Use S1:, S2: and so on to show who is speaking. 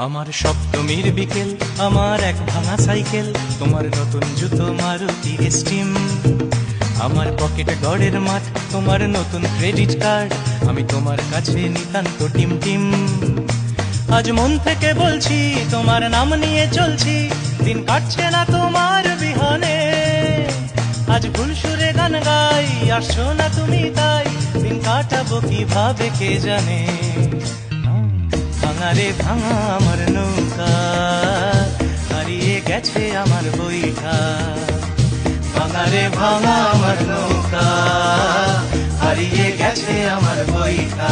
S1: আমার সপ্তমীর বিকেল, আমার এক ভাঙা সাইকেল, তোমার নতুন জুতো মারুতি স্টিম, আমার পকেটে গড়ের মাঠ, তোমার নতুন ক্রেডিট কার্ড, আমি তোমার কাছে নিতান্ত টিম টিম। আজ মন থেকে বলছি, তোমার নাম নিয়ে চলছি, দিন কাটছে না তোমার বিহানে। আজ ভুল সুরে গান গাই, আসছো না তুমি তাই, দিন কাটাবো কিভাবে কে জানে। ভাঙা রে ভাঙা আমার নৌকা, হারিয়ে গেছে আমার বইটা। ভাঙা রে ভাঙা আমার নৌকা, হারিয়ে গেছে আমার বইটা।